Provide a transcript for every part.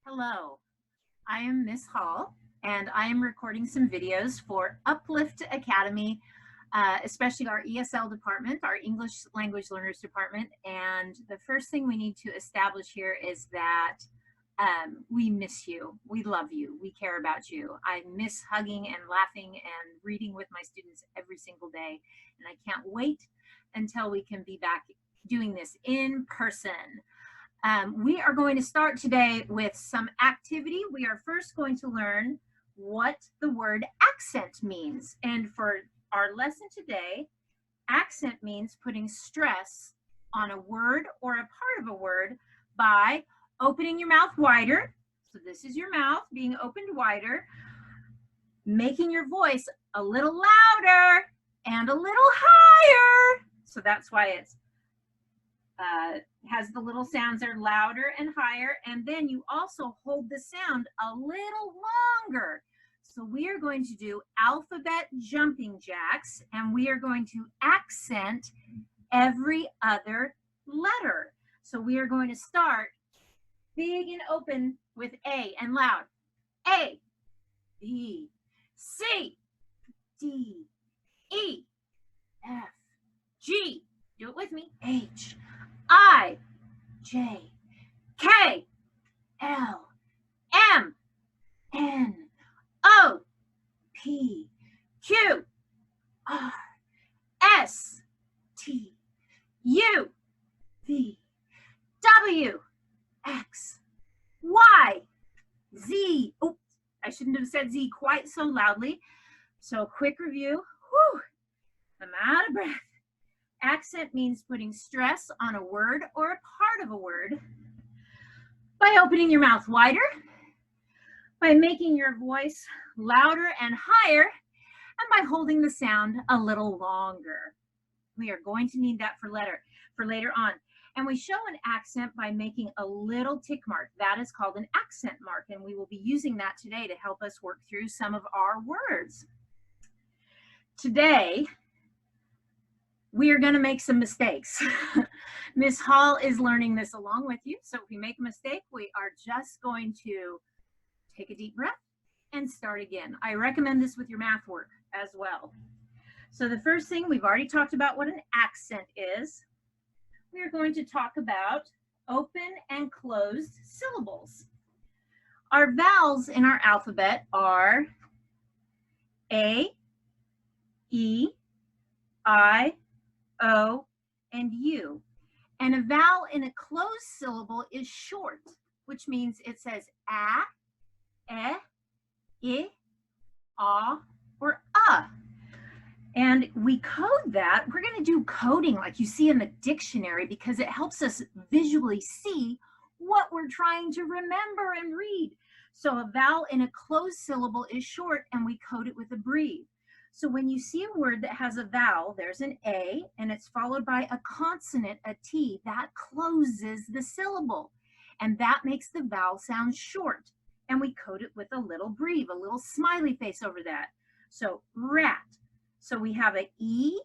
Hello, I am Miss Hall, and I am recording some videos for Uplift Academy, especially our ESL department, our English Language Learners department. And the first thing we need to establish here is that we miss you. We love you. We care about you. I miss hugging and laughing and reading with my students every single day. And I can't wait until we can be back doing this in person. We are going to start today with some activity. We are first going to learn what the word accent means. And for our lesson today, accent means putting stress on a word or a part of a word by opening your mouth wider. So this is your mouth being opened wider, making your voice a little louder and a little higher. So that's why it's has the little sounds are louder and higher, and then you also hold the sound a little longer. So we are going to do alphabet jumping jacks, and we are going to accent every other letter. So we are going to start big and open with A and loud. A, B, C, D, E, F, G, do it with me, H, I, J, K, L, M, N, O, P, Q, R, S, T, U, V, W, X, Y, Z. Oops, I shouldn't have said Z quite so loudly. So quick review. Whew, I'm out of breath. Accent means putting stress on a word or a part of a word by opening your mouth wider, by making your voice louder and higher, and by holding the sound a little longer. We are going to need that for later on. And we show an accent by making a little tick mark. That is called an accent mark, and we will be using that today to help us work through some of our words. Today, we are going to make some mistakes. Miss Hall is learning this along with you. So if we make a mistake, we are just going to take a deep breath and start again. I recommend this with your math work as well. So the first thing, we've already talked about what an accent is. We are going to talk about open and closed syllables. Our vowels in our alphabet are A, E, I, O, and U. And a vowel in a closed syllable is short, which means it says a, I, or And we code that. We're going to do coding like you see in the dictionary because it helps us visually see what we're trying to remember and read. So a vowel in a closed syllable is short, and we code it with a breathe. So when you see a word that has a vowel, there's an A, and it's followed by a consonant, a T, that closes the syllable. And that makes the vowel sound short. And we code it with a little breathe, a little smiley face over that. So rat. So we have an E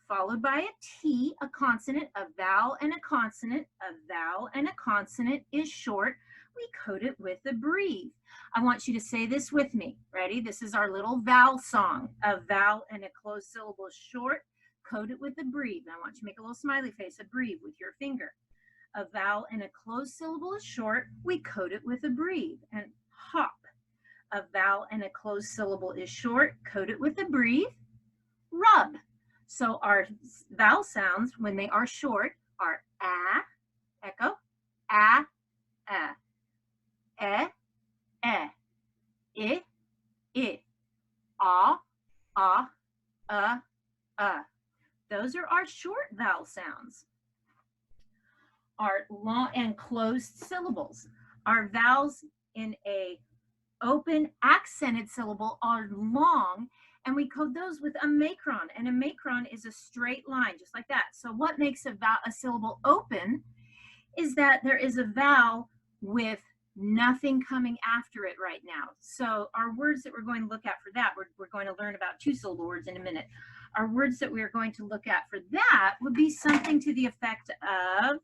followed by a T, a consonant, a vowel and a consonant. A vowel and a consonant is short. We code it with a breathe. I want you to say this with me. Ready? This is our little vowel song. A vowel and a closed syllable is short. Code it with a breathe. I want you to make a little smiley face, a breathe with your finger. A vowel and a closed syllable is short. We code it with a breathe. And hop. A vowel and a closed syllable is short. Code it with a breathe. Rub. So our vowel sounds, when they are short, are a, echo, a, I, Those are our short vowel sounds. Our long and closed syllables. Our vowels in a open accented syllable are long, and we code those with a macron. And a macron is a straight line, just like that. So what makes a syllable open is that there is a vowel with nothing coming after it right now. So our words that we're going to look at for that, we're going to learn about two-syllable words in a minute. Our words that we are going to look at for that would be something to the effect of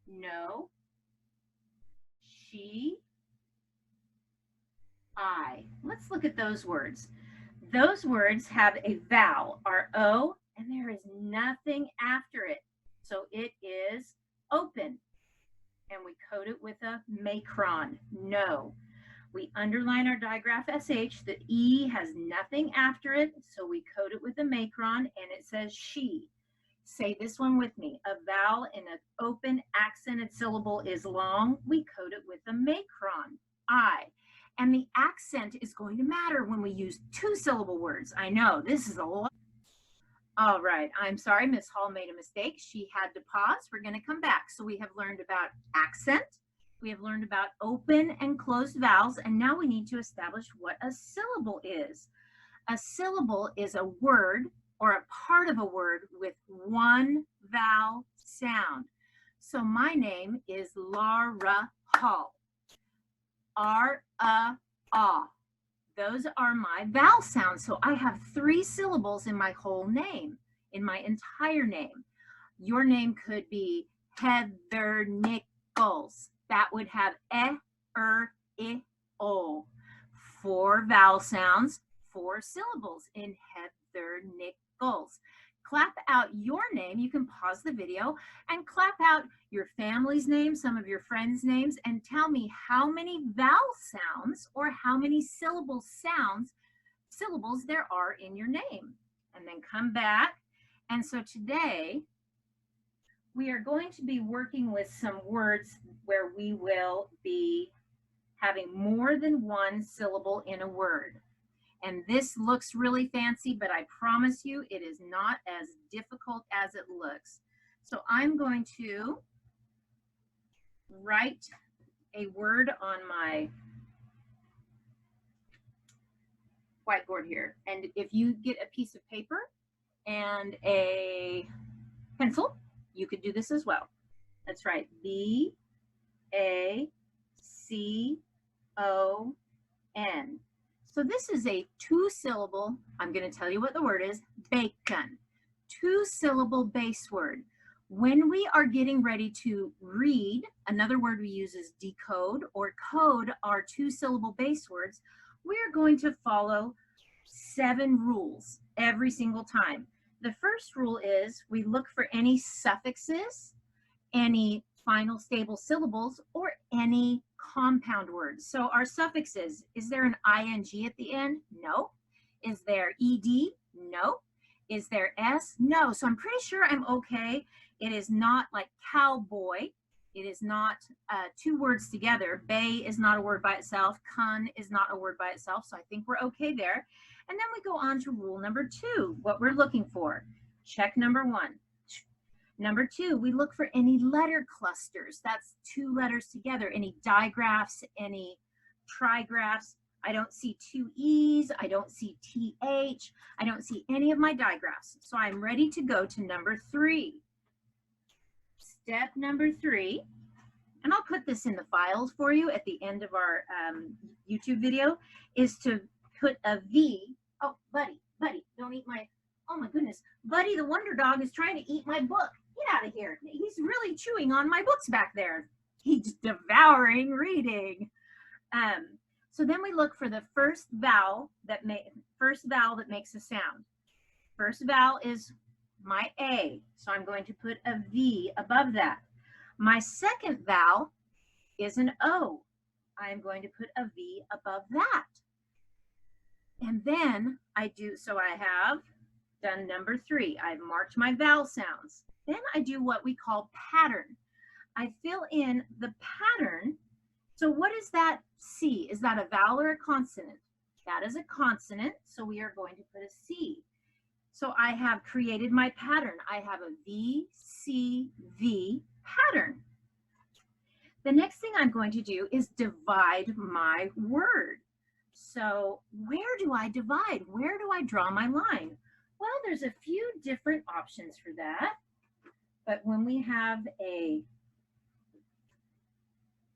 no, she, I. Let's look at those words. Those words have a vowel, R-O, and there is nothing after it. So it is open. And we code it with a macron, no. We underline our digraph SH. The E has nothing after it, so we code it with a macron, and it says she. Say this one with me. A vowel in an open accented syllable is long. We code it with a macron, I. And the accent is going to matter when we use two-syllable words. I know, this is a lot. All right, I'm sorry, Miss Hall made a mistake. She had to pause. We're going to come back. So we have learned about accent. We have learned about open and closed vowels, and now we need to establish what a syllable is. A syllable is a word or a part of a word with one vowel sound. So my name is Lara Hall. R-A-A. Those are my vowel sounds. So I have 3 syllables in my whole name, in my entire name. Your name could be Heather Nichols. That would have E-R-I-O. 4 vowel sounds, 4 syllables in Heather Nichols. Clap out your name. You can pause the video and clap out your family's name, some of your friends' names, and tell me how many vowel sounds or how many syllables there are in your name. And then come back. And so today we are going to be working with some words where we will be having more than one syllable in a word. And this looks really fancy, but I promise you it is not as difficult as it looks. So I'm going to write a word on my whiteboard here. And if you get a piece of paper and a pencil, you could do this as well. That's right, B-A-C-O-N. So this is a 2-syllable, I'm going to tell you what the word is, bacon. 2-syllable base word. When we are getting ready to read, another word we use is decode or code our 2-syllable base words, we're going to follow 7 rules every single time. The first rule is we look for any suffixes, any final stable syllables, or any compound words. So our suffixes, is there an ing at the end? No. Is there ed? No. Is there s? No. So I'm pretty sure I'm okay. It is not like cowboy. It is not 2 words together. Bay is not a word by itself. Kun is not a word by itself. So I think we're okay there. And then we go on to rule number 2, what we're looking for. Check number 1. Number 2, we look for any letter clusters. That's 2 letters together. Any digraphs, any trigraphs. I don't see 2 E's. I don't see TH. I don't see any of my digraphs. So I'm ready to go to number 3. Step number 3, and I'll put this in the files for you at the end of our YouTube video, is to put a V. Oh, Buddy, don't eat my, oh my goodness. Buddy the Wonder Dog is trying to eat my book. Get out of here. He's really chewing on my books back there. He's devouring reading. So then we look for the first vowel that makes a sound. First vowel is my A, so I'm going to put a V above that. My second vowel is an O. I'm going to put a V above that. And then I have done number 3. I've marked my vowel sounds. Then I do what we call pattern. I fill in the pattern. So what is that C? Is that a vowel or a consonant? That is a consonant, so we are going to put a C. So I have created my pattern. I have a V, C, V pattern. The next thing I'm going to do is divide my word. So where do I divide? Where do I draw my line? Well, there's a few different options for that. But when we have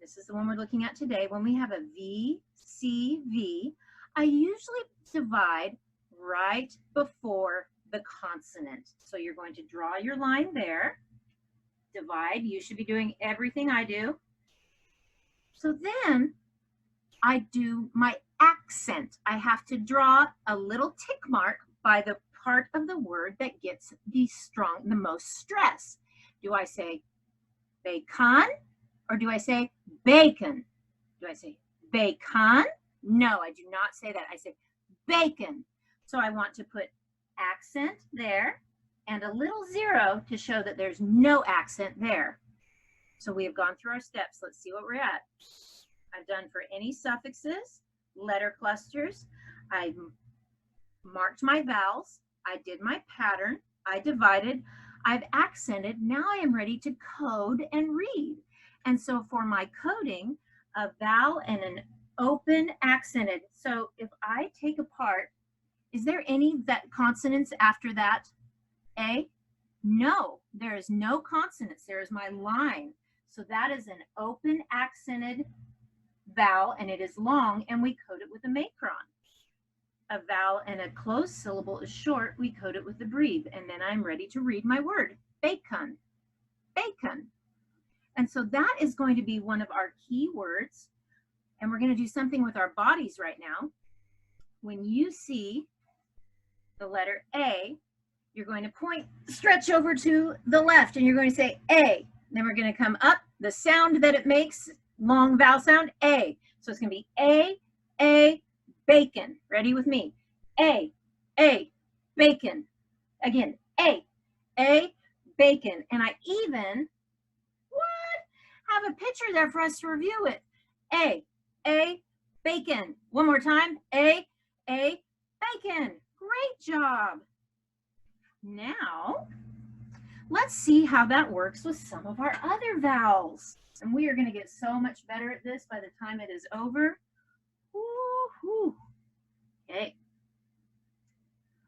this is the one we're looking at today, when we have a V, C, V, I usually divide right before the consonant. So you're going to draw your line there, divide. You should be doing everything I do. So then I do my accent. I have to draw a little tick mark by the part of the word that gets the most stress. Do I say bacon or do I say bacon? Do I say bacon? No, I do not say that. I say bacon. So I want to put accent there and a little 0 to show that there's no accent there. So we have gone through our steps. Let's see what we're at. I've done for any suffixes, letter clusters. I marked my vowels. I did my pattern. I divided. I've accented. Now I am ready to code and read. And so for my coding, a vowel and an open accented. So if I take apart, is there any consonants after that? A? No, there is no consonants. There is my line. So that is an open accented vowel and it is long and we code it with a macron. A vowel and a closed syllable is short, we code it with a breve, and then I'm ready to read my word, bacon, bacon. And so that is going to be one of our key words, and we're going to do something with our bodies right now. When you see the letter A, you're going to point, stretch over to the left, and you're going to say A. Then we're going to come up, the sound that it makes, long vowel sound, A. So it's going to be A, bacon. Ready with me? A, bacon. Again, A, bacon. And I even, have a picture there for us to review it. A, bacon. One more time. A, bacon. Great job. Now, let's see how that works with some of our other vowels. And we are going to get so much better at this by the time it is over. Woo-hoo. Okay.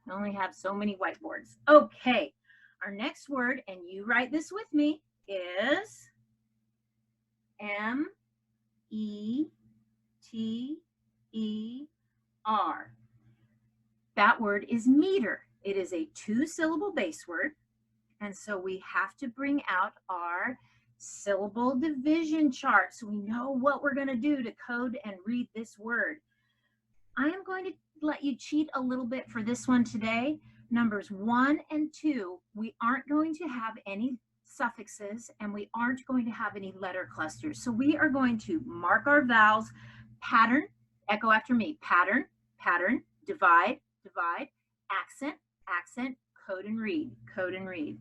I only have so many whiteboards. Okay. Our next word, and you write this with me, is M-E-T-E-R. That word is meter. It is a 2-syllable base word. And so we have to bring out our syllable division chart so we know what we're going to do to code and read this word. I am going to let you cheat a little bit for this one today. Numbers 1 and 2, we aren't going to have any suffixes and we aren't going to have any letter clusters. So we are going to mark our vowels, pattern, echo after me, pattern, pattern, divide, divide, accent, accent, code and read, code and read.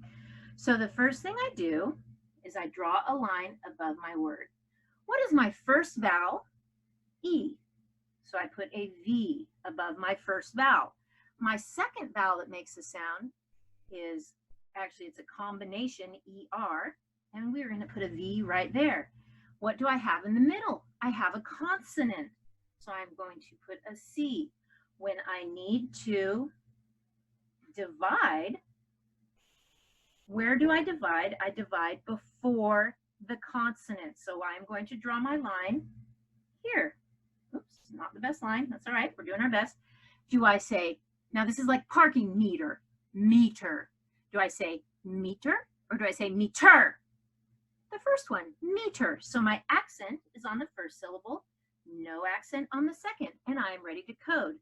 So the first thing I do is I draw a line above my word. What is my first vowel? E. So I put a V above my first vowel. My second vowel that makes a sound is, actually it's a combination ER, and we're going to put a V right there. What do I have in the middle? I have a consonant. So I'm going to put a C. When I need to divide, where do I divide? I divide before the consonant. So I'm going to draw my line here. Oops, not the best line. That's all right. We're doing our best. Do I say, now this is like parking meter, meter. Do I say meter or do I say meter? The first one, meter. So my accent is on the first syllable, no accent on the second, and I am ready to code.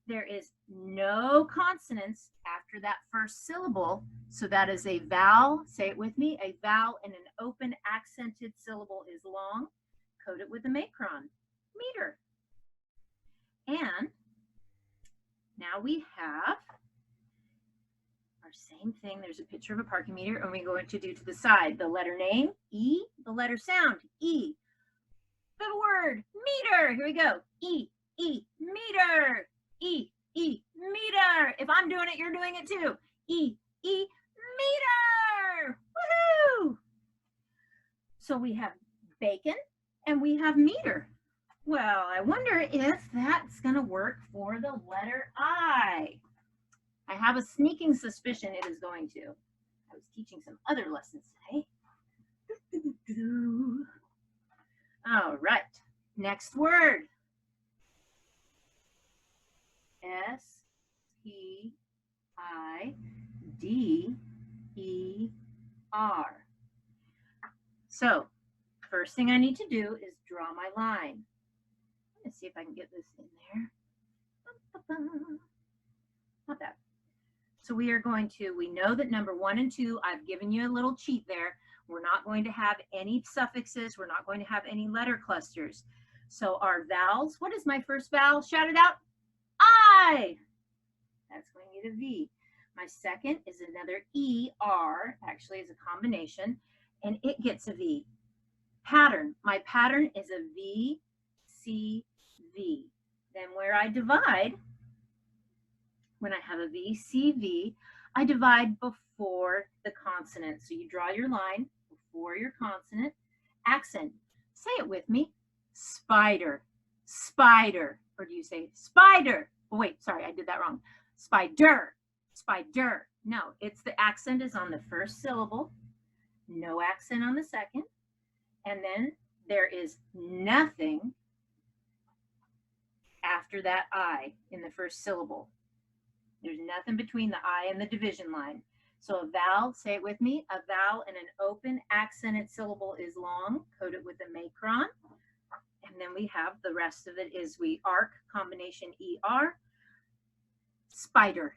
There is no consonants after that first syllable, so that is a vowel. Say it with me. A vowel and an open accented syllable is long. Code it with a macron, meter. And now we have our same thing. There's a picture of a parking meter, and we're going to do to the side the letter name, E, the letter sound, E. The word, meter. Here we go. E, meter. E, meter. If I'm doing it, you're doing it too. E, meter. Woohoo! So we have bacon and we have meter. Well, I wonder if that's going to work for the letter I. I have a sneaking suspicion it is going to. I was teaching some other lessons today. All right, next word. S-T-I-D-E-R. So first thing I need to do is draw my line. Let's see if I can get this in there. Not bad. So we are going to, we know that number 1 and 2, I've given you a little cheat there. We're not going to have any suffixes. We're not going to have any letter clusters. So our vowels, what is my first vowel? Shout it out. I. That's going to get a V. My second is another E-R, actually is a combination, and it gets a V. Pattern. My pattern is a V, C, V. Then where I divide, when I have a V, C, V, I divide before the consonant. So you draw your line before your consonant. Accent. Say it with me. Spider. Spider. Or do you say spider? Oh, wait, sorry, I did that wrong. Spider. Spider. No, it's the accent is on the first syllable. No accent on the second. And then there is nothing after that I in the first syllable. There's nothing between the I and the division line. So a vowel, say it with me, a vowel in an open accented syllable is long, code it with a macron. And then we have the rest of it is we arc combination ER, spider.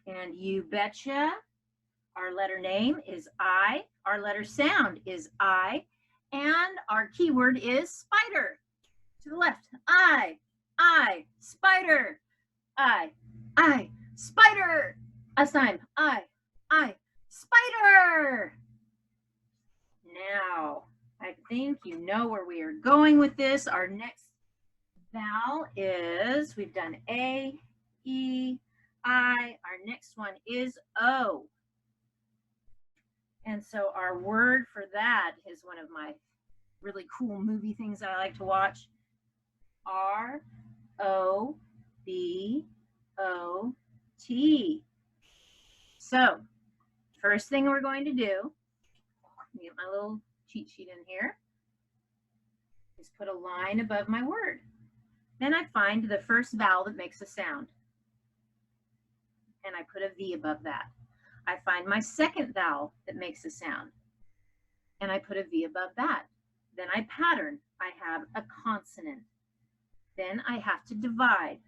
And you betcha, our letter name is I, our letter sound is I, and our keyword is spider. To the left, I, spider, I, spider. Last time, I, spider. Now, I think you know where we are going with this. Our next vowel is, we've done A, E, I. Our next one is O. And so our word for that is one of my really cool movie things I like to watch. R-O-B-O-T. So, first thing we're going to do, get my little cheat sheet in here, is put a line above my word. Then I find the first vowel that makes a sound. And I put a V above that. I find my second vowel that makes a sound. And I put a V above that. Then I pattern. I have a consonant. Then I have to divide.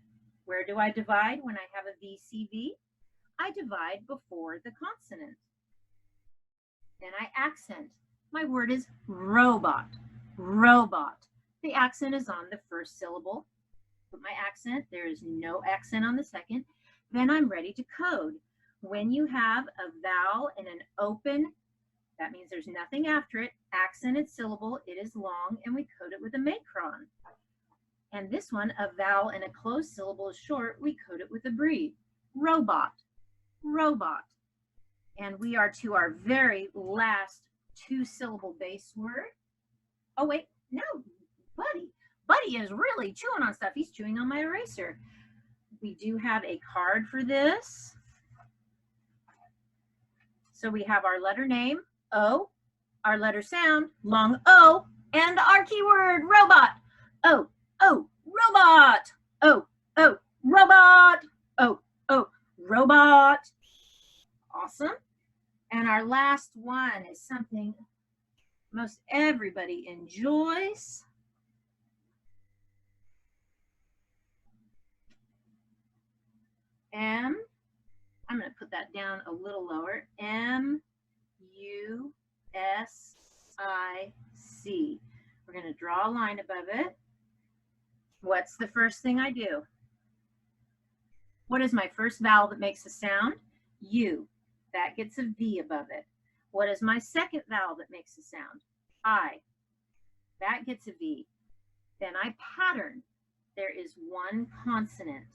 Where do I divide when I have a VCV? I divide before the consonant. Then I accent. My word is robot. Robot. The accent is on the first syllable. Put my accent. There is no accent on the second. Then I'm ready to code. When you have a vowel in an open, that means there's nothing after it, accented syllable, it is long, and we code it with a macron. And this one, a vowel in a closed syllable is short, we code it with a breathe. Robot, robot. And we are to our very last 2-syllable base word. Oh, wait, no, Buddy. Buddy is really chewing on stuff. He's chewing on my eraser. We do have a card for this. So we have our letter name, O, our letter sound, long O, and our keyword, robot. O, robot. O, robot. O, robot. Awesome. And our last one is something most everybody enjoys. M, I'm going to put that down a little lower, M-U-S-I-C. We're going to draw a line above it. What's the first thing I do? What is my first vowel that makes a sound? U. That gets a V above it. What is my second vowel that makes a sound? I. That gets a V. Then I pattern. There is one consonant.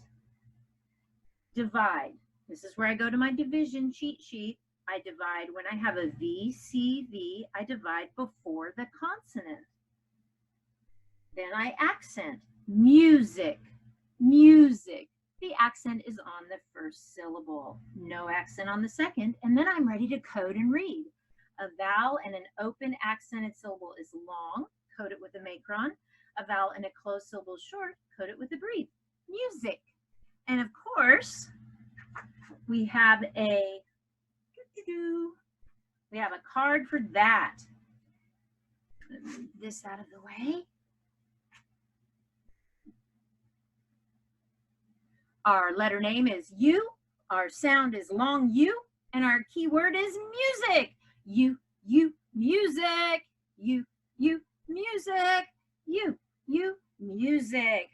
Divide. This is where I go to my division cheat sheet. I divide when I have a V, C, V, I divide before the consonant. Then I accent. Music, music. The accent is on the first syllable. No accent on the second. And then I'm ready to code and read. A vowel in an open accented syllable is long. Code it with a macron. A vowel in a closed syllable is short. Code it with a breathe. Music. And of course, we have a card for that. Let me move this out of the way. Our letter name is U, our sound is long U, and our keyword is music. U, music. U, music. U, music.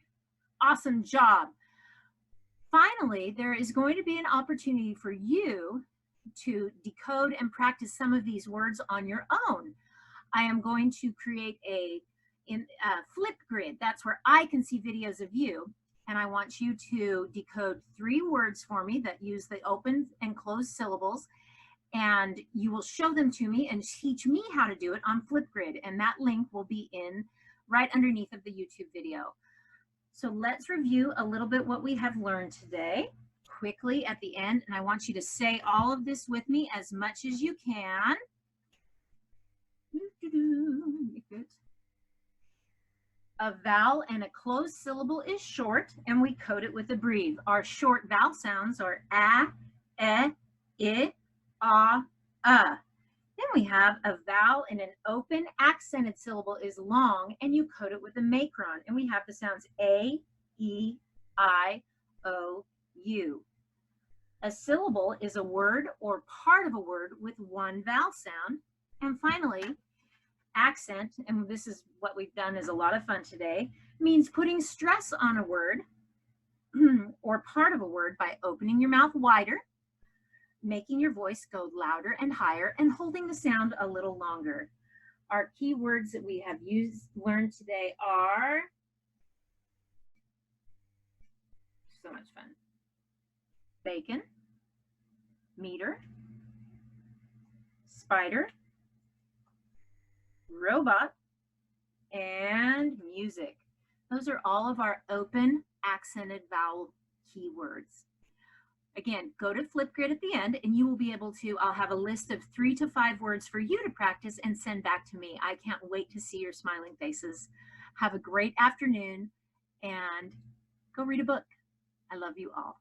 Awesome job. Finally, there is going to be an opportunity for you to decode and practice some of these words on your own. I am going to create a Flipgrid. That's where I can see videos of you. And I want you to decode 3 words for me that use the open and closed syllables. And you will show them to me and teach me how to do it on Flipgrid. And that link will be in right underneath of the YouTube video. So let's review a little bit what we have learned today quickly at the end. And I want you to say all of this with me as much as you can. A vowel and a closed syllable is short, and we code it with a breathe. Our short vowel sounds are a, I, a. Then we have a vowel and an open accented syllable is long, and you code it with a macron. And we have the sounds A, E, I, O, U. A syllable is a word or part of a word with 1 vowel sound. And finally, accent, and this is what we've done is a lot of fun today, means putting stress on a word or part of a word by opening your mouth wider, making your voice go louder and higher, and holding the sound a little longer. Our key words that we have learned today are, so much fun, bacon, meter, spider, robot, and music. Those are all of our open accented vowel keywords. Again, go to Flipgrid at the end and you will be able to, I'll have a list of 3 to 5 words for you to practice and send back to me. I can't wait to see your smiling faces. Have a great afternoon and go read a book. I love you all.